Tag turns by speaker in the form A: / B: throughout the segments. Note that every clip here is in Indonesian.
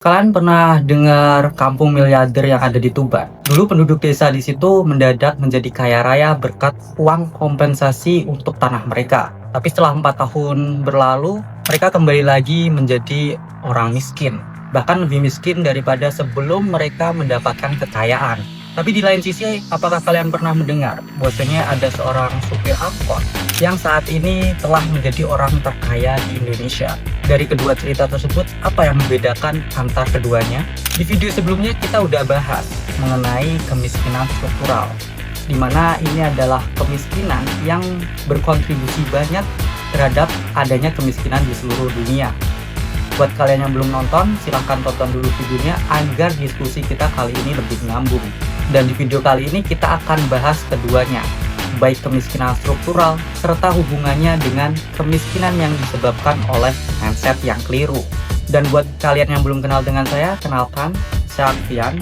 A: Kalian pernah dengar kampung miliarder yang ada di Tuban? Dulu penduduk desa di situ mendadak menjadi kaya raya berkat uang kompensasi untuk tanah mereka. Tapi setelah 4 tahun berlalu, mereka kembali lagi menjadi orang miskin. Bahkan lebih miskin daripada sebelum mereka mendapatkan kekayaan. Tapi di lain sisi, apakah kalian pernah mendengar bahwasanya ada seorang supir angkot yang saat ini telah menjadi orang terkaya di Indonesia? Dari kedua cerita tersebut, apa yang membedakan antar keduanya? Di video sebelumnya kita udah bahas mengenai kemiskinan struktural, di mana ini adalah kemiskinan yang berkontribusi banyak terhadap adanya kemiskinan di seluruh dunia. Buat kalian yang belum nonton, silahkan tonton dulu videonya agar diskusi kita kali ini lebih nyambung. Dan di video kali ini kita akan bahas keduanya, baik kemiskinan struktural serta hubungannya dengan kemiskinan yang disebabkan oleh mindset yang keliru. Dan buat kalian yang belum kenal dengan saya, kenalkan, saya Alfian.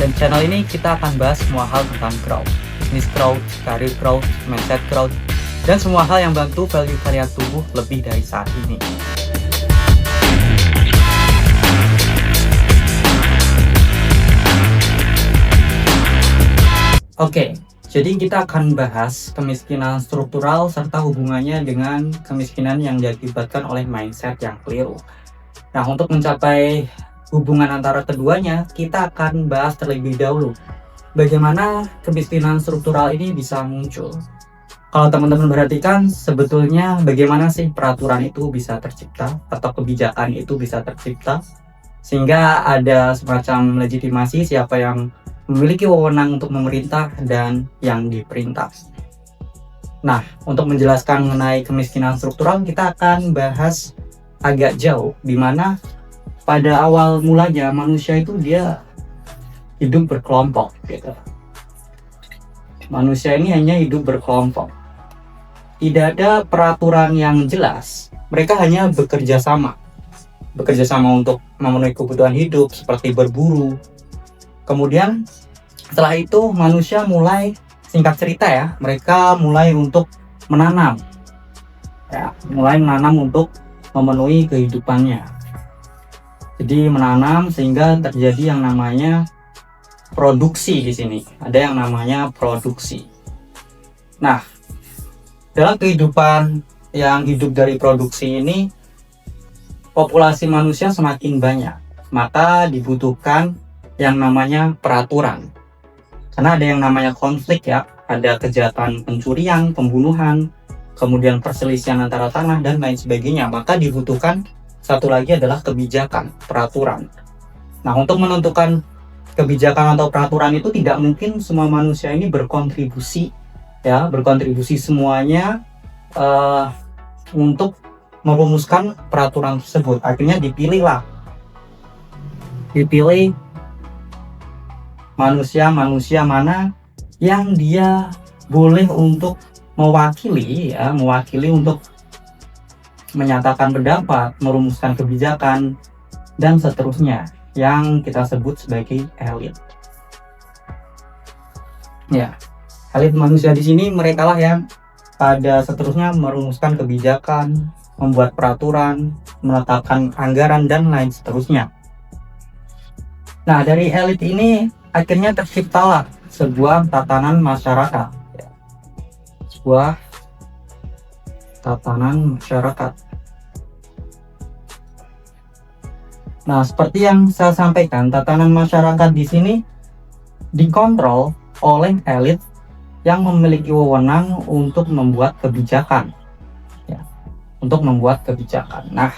A: Dan channel ini kita akan bahas semua hal tentang growth, bisnis growth, career growth, mindset growth, dan semua hal yang bantu value kalian tumbuh lebih dari saat ini. Oke, jadi kita akan bahas kemiskinan struktural serta hubungannya dengan kemiskinan yang diakibatkan oleh mindset yang keliru. Nah, untuk mencapai hubungan antara keduanya, kita akan bahas terlebih dahulu bagaimana kemiskinan struktural ini bisa muncul. Kalau teman-teman perhatikan, sebetulnya bagaimana sih peraturan itu bisa tercipta atau kebijakan itu bisa tercipta sehingga ada semacam legitimasi siapa yang memiliki wewenang untuk memerintah dan yang diperintah. Nah, untuk menjelaskan mengenai kemiskinan struktural, kita akan bahas agak jauh, di mana pada awal mulanya manusia itu dia hidup berkelompok, gitu. Manusia ini hanya hidup berkelompok. Tidak ada peraturan yang jelas. Mereka hanya bekerja sama untuk memenuhi kebutuhan hidup seperti berburu. Kemudian setelah itu manusia mulai, singkat cerita ya, mereka mulai untuk menanam, mulai menanam untuk memenuhi kehidupannya. Jadi menanam sehingga terjadi yang namanya produksi di sini. Ada yang namanya produksi. Nah, dalam kehidupan yang hidup dari produksi ini, populasi manusia semakin banyak, maka dibutuhkan yang namanya peraturan. Karena ada yang namanya konflik ya, ada kejahatan pencurian, pembunuhan, kemudian perselisihan antara tanah dan lain sebagainya. Maka dibutuhkan satu lagi adalah kebijakan, peraturan. Nah, untuk menentukan kebijakan atau peraturan itu tidak mungkin semua manusia ini berkontribusi semuanya untuk merumuskan peraturan tersebut. Akhirnya dipilih manusia mana yang dia boleh untuk mewakili untuk menyatakan pendapat, merumuskan kebijakan, dan seterusnya yang kita sebut sebagai elit. Ya, elit manusia di sini mereka lah yang pada seterusnya merumuskan kebijakan, membuat peraturan, menetapkan anggaran, dan lain seterusnya. Nah, dari elit ini akhirnya terciptalah sebuah tatanan masyarakat. Nah, seperti yang saya sampaikan, tatanan masyarakat di sini dikontrol oleh elit yang memiliki wewenang untuk membuat kebijakan. Nah,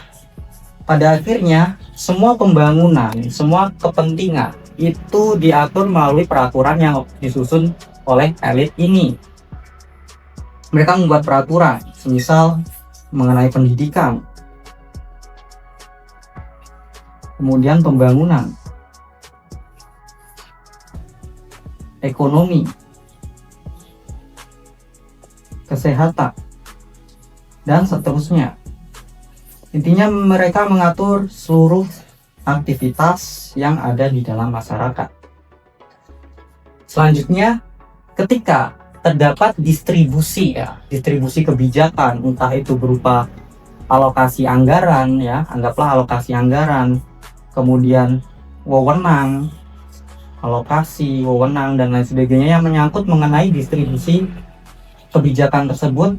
A: pada akhirnya semua pembangunan, semua kepentingan itu diatur melalui peraturan yang disusun oleh elit ini. Mereka membuat peraturan, semisal mengenai pendidikan, kemudian pembangunan, ekonomi, kesehatan, dan seterusnya. Intinya mereka mengatur seluruh aktivitas yang ada di dalam masyarakat. Selanjutnya, ketika terdapat distribusi kebijakan, entah itu berupa alokasi anggaran, anggaplah alokasi anggaran, kemudian wewenang, alokasi, wewenang, dan lain sebagainya yang menyangkut mengenai distribusi kebijakan tersebut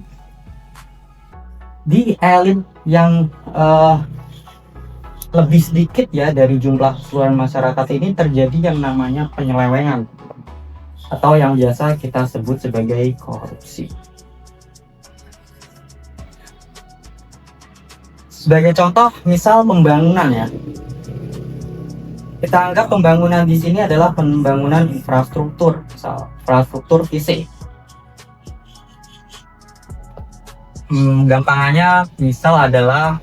A: di elit yang lebih sedikit ya dari jumlah keseluruhan masyarakat ini terjadi yang namanya penyelewengan atau yang biasa kita sebut sebagai korupsi. Sebagai contoh, misal pembangunan ya. Kita anggap pembangunan di sini adalah pembangunan infrastruktur, misal infrastruktur fisik. Gampangannya misal adalah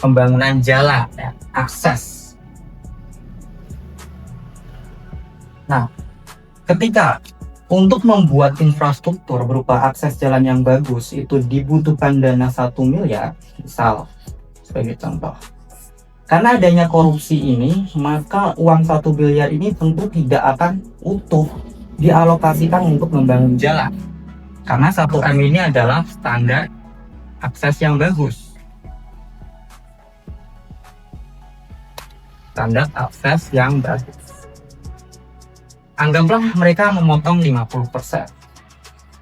A: pembangunan jalan, ya, akses. Nah, ketika untuk membuat infrastruktur berupa akses jalan yang bagus itu dibutuhkan dana 1 miliar, misal sebagai contoh. Karena adanya korupsi ini, maka uang 1 miliar ini tentu tidak akan utuh dialokasikan untuk membangun jalan. Karena 1M ini adalah standar akses yang bagus. Standar akses yang bagus. Anggaplah mereka memotong 50%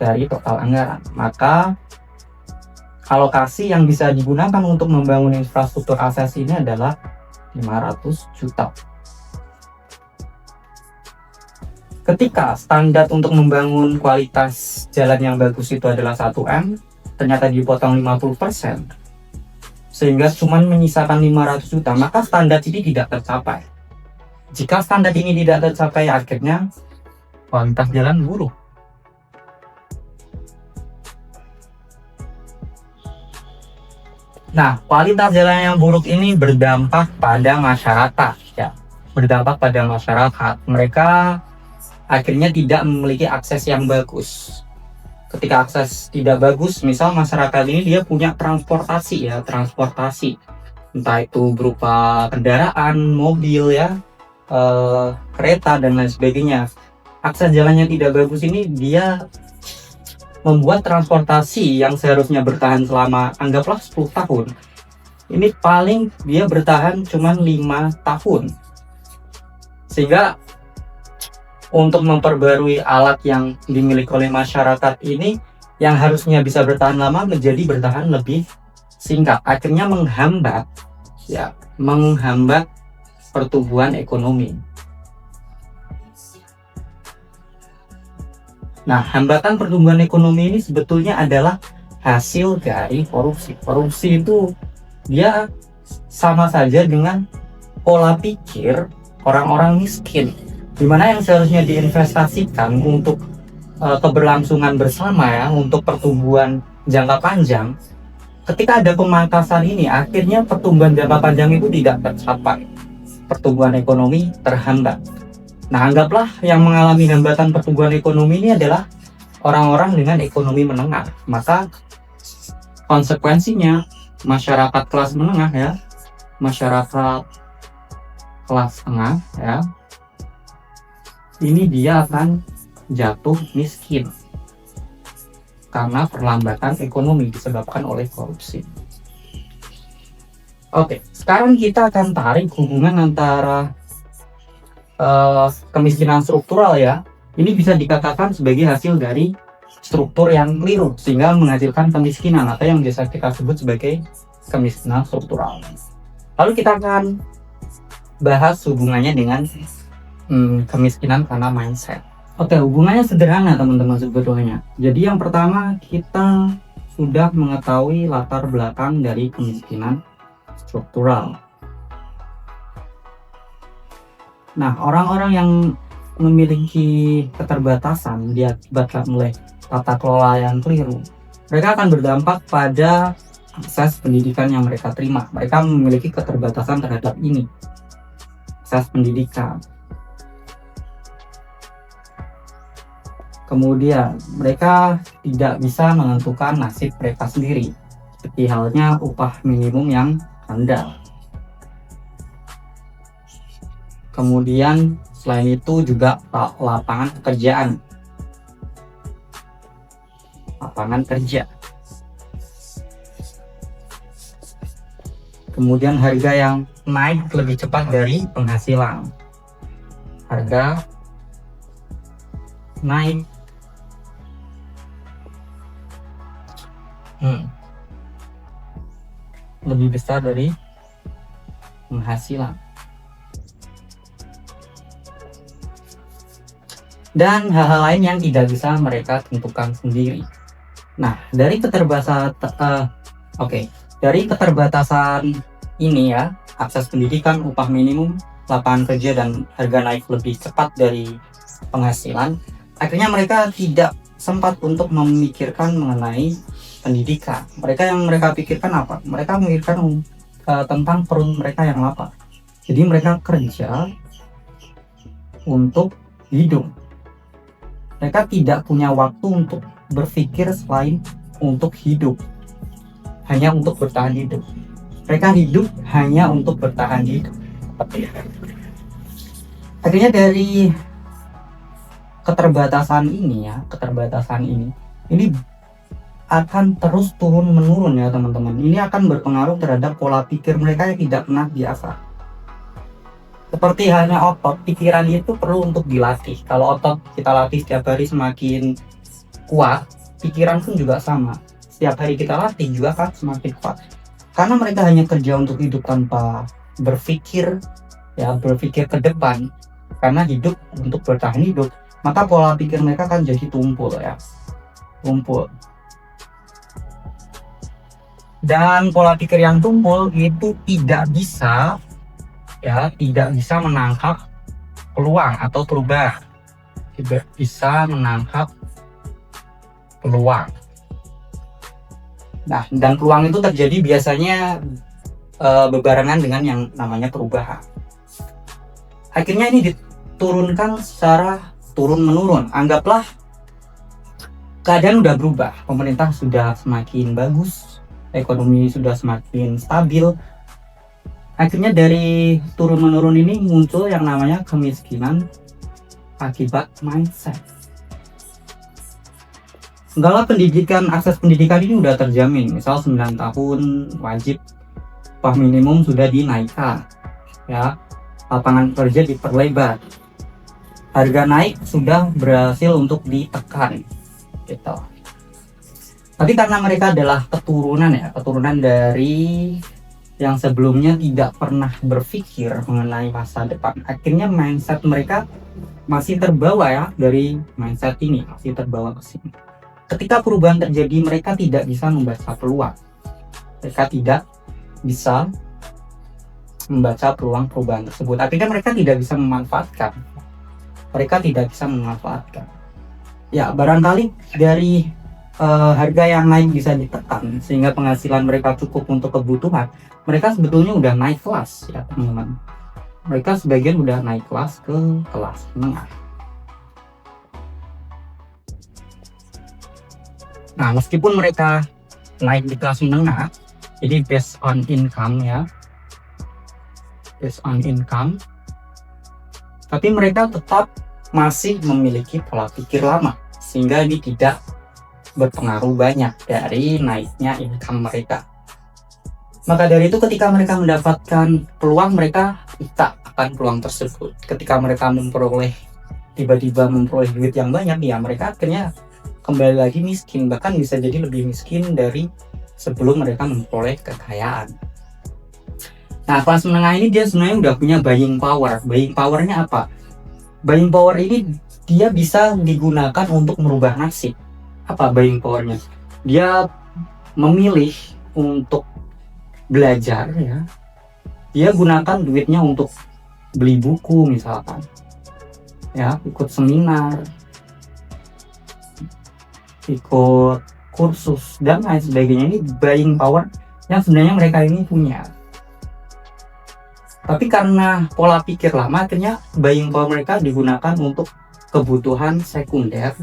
A: dari total anggaran. Maka alokasi yang bisa digunakan untuk membangun infrastruktur akses ini adalah 500 juta. Ketika standar untuk membangun kualitas jalan yang bagus itu adalah 1M, ternyata dipotong 50%, sehingga cuma menyisakan 500 juta, maka standar ini tidak tercapai. Jika standar ini tidak tercapai, akhirnya kualitas jalan buruk. Nah, kualitas jalan yang buruk ini berdampak pada masyarakat, ya. Berdampak pada masyarakat. Mereka akhirnya tidak memiliki akses yang bagus. Ketika akses tidak bagus, misal masyarakat ini dia punya transportasi, entah itu berupa kendaraan, mobil ya, kereta dan lain sebagainya. Akses jalannya tidak bagus ini dia membuat transportasi yang seharusnya bertahan selama anggaplah 10 tahun, ini paling dia bertahan cuma 5 tahun. Sehingga untuk memperbarui alat yang dimiliki oleh masyarakat ini yang harusnya bisa bertahan lama menjadi bertahan lebih singkat, akhirnya menghambat pertumbuhan ekonomi. Nah, hambatan pertumbuhan ekonomi ini sebetulnya adalah hasil dari korupsi. Korupsi itu dia sama saja dengan pola pikir orang-orang miskin, dimana yang seharusnya diinvestasikan untuk keberlangsungan bersama ya, untuk pertumbuhan jangka panjang. Ketika ada pemangkasan ini, akhirnya pertumbuhan jangka panjang itu tidak tercapai, pertumbuhan ekonomi terhambat. Nah, anggaplah yang mengalami hambatan pertumbuhan ekonomi ini adalah orang-orang dengan ekonomi menengah. Maka konsekuensinya masyarakat kelas menengah ya, masyarakat kelas tengah ya, ini dia akan jatuh miskin karena perlambatan ekonomi disebabkan oleh korupsi. Oke, sekarang kita akan tarik hubungan antara kemiskinan struktural ya. Ini bisa dikatakan sebagai hasil dari struktur yang keliru sehingga menghasilkan kemiskinan atau yang biasa kita sebut sebagai kemiskinan struktural. Lalu kita akan bahas hubungannya dengan kemiskinan karena mindset. Oke, hubungannya sederhana teman-teman sebetulnya. Jadi yang pertama, kita sudah mengetahui latar belakang dari kemiskinan struktural. Nah, orang-orang yang memiliki keterbatasan diakibatkan oleh tata kelola yang keliru, mereka akan berdampak pada akses pendidikan yang mereka terima. Mereka memiliki keterbatasan terhadap ini, akses pendidikan. Kemudian, mereka tidak bisa menentukan nasib mereka sendiri, seperti halnya upah minimum yang rendah. Kemudian selain itu juga lapangan pekerjaan, lapangan kerja. Kemudian harga yang naik lebih cepat dari penghasilan. Harga naik lebih besar dari penghasilan. Dan hal-hal lain yang tidak bisa mereka tentukan sendiri. Nah, dari keterbatasan ini ya, akses pendidikan, upah minimum, lapangan kerja, dan harga naik lebih cepat dari penghasilan, akhirnya mereka tidak sempat untuk memikirkan mengenai pendidikan. Yang mereka pikirkan apa? Mereka memikirkan tentang perut mereka yang lapar. Jadi mereka kerja untuk hidup. Mereka tidak punya waktu untuk berpikir selain untuk hidup, hanya untuk bertahan hidup. Mereka hidup hanya untuk bertahan hidup. Akhirnya dari keterbatasan ini akan terus turun menurun ya teman-teman. Ini akan berpengaruh terhadap pola pikir mereka yang tidak pernah biasa. Seperti halnya otot, pikiran itu perlu untuk dilatih. Kalau otot kita latih setiap hari semakin kuat, pikiran pun juga sama. Setiap hari kita latih juga akan semakin kuat. Karena mereka hanya kerja untuk hidup tanpa berpikir ke depan. Karena hidup untuk bertahan hidup, maka pola pikir mereka akan jadi tumpul. Dan pola pikir yang tumpul itu tidak bisa menangkap peluang atau perubahan. Tidak bisa menangkap peluang. Nah, dan peluang itu terjadi biasanya berbarengan dengan yang namanya perubahan. Akhirnya ini diturunkan secara turun-menurun. Anggaplah keadaan udah berubah, pemerintah sudah semakin bagus, ekonomi sudah semakin stabil. Akhirnya dari turun-menurun ini muncul yang namanya kemiskinan akibat mindset. Segala akses pendidikan ini udah terjamin. Misal 9 tahun wajib, upah minimum sudah dinaikkan, ya, lapangan kerja diperlebar, harga naik sudah berhasil untuk ditekan, gitu. Tapi karena mereka adalah keturunan dari yang sebelumnya tidak pernah berpikir mengenai masa depan, akhirnya mindset mereka masih terbawa dari mindset ini, masih terbawa ke sini. Ketika perubahan terjadi, mereka tidak bisa membaca peluang. Mereka tidak bisa membaca peluang perubahan tersebut. Akhirnya mereka tidak bisa memanfaatkan. Ya, barangkali dari harga yang naik bisa ditekan sehingga penghasilan mereka cukup untuk kebutuhan. Mereka sebetulnya udah naik kelas ya teman-teman. Mereka sebagian udah naik kelas ke kelas menengah. Nah, meskipun mereka naik di kelas menengah, jadi based on income, tapi mereka tetap masih memiliki pola pikir lama, sehingga ini tidak berpengaruh banyak dari naiknya income mereka. Maka dari itu ketika mereka mendapatkan peluang, mereka pita akan peluang tersebut. Ketika mereka tiba-tiba memperoleh duit yang banyak, ya mereka akhirnya kembali lagi miskin, bahkan bisa jadi lebih miskin dari sebelum mereka memperoleh kekayaan. Nah, kelas menengah ini dia sebenarnya udah punya buying power. Buying powernya apa? Buying power ini dia bisa digunakan untuk merubah nasib. Apa buying powernya? Dia memilih untuk belajar, ya. Dia gunakan duitnya untuk beli buku misalkan, ya, ikut seminar, ikut kursus dan lain sebagainya. Ini buying power yang sebenarnya mereka ini punya. Tapi karena pola pikir lama, akhirnya buying power mereka digunakan untuk kebutuhan sekunder,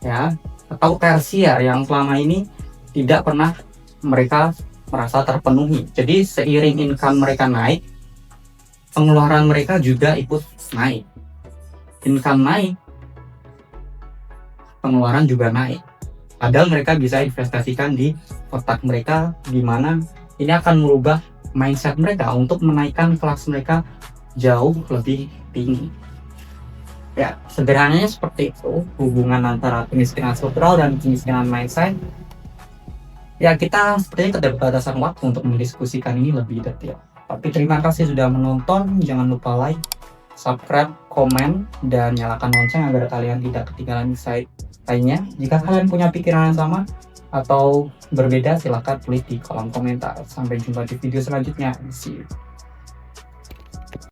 A: ya, atau tersier yang selama ini tidak pernah mereka merasa terpenuhi. Jadi seiring income mereka naik, pengeluaran mereka juga ikut naik. Income naik, pengeluaran juga naik. Padahal mereka bisa investasikan di otak mereka, di mana ini akan merubah mindset mereka untuk menaikkan kelas mereka jauh lebih tinggi. Ya, sederhananya seperti itu hubungan antara kemiskinan struktural dan kemiskinan mindset. Ya, kita sepertinya keterbatasan waktu untuk mendiskusikan ini lebih detail. Tapi terima kasih sudah menonton, jangan lupa like, subscribe, komen, dan nyalakan lonceng agar kalian tidak ketinggalan insight lainnya. Jika kalian punya pikiran yang sama atau berbeda, silahkan tulis di kolom komentar. Sampai jumpa di video selanjutnya. See you.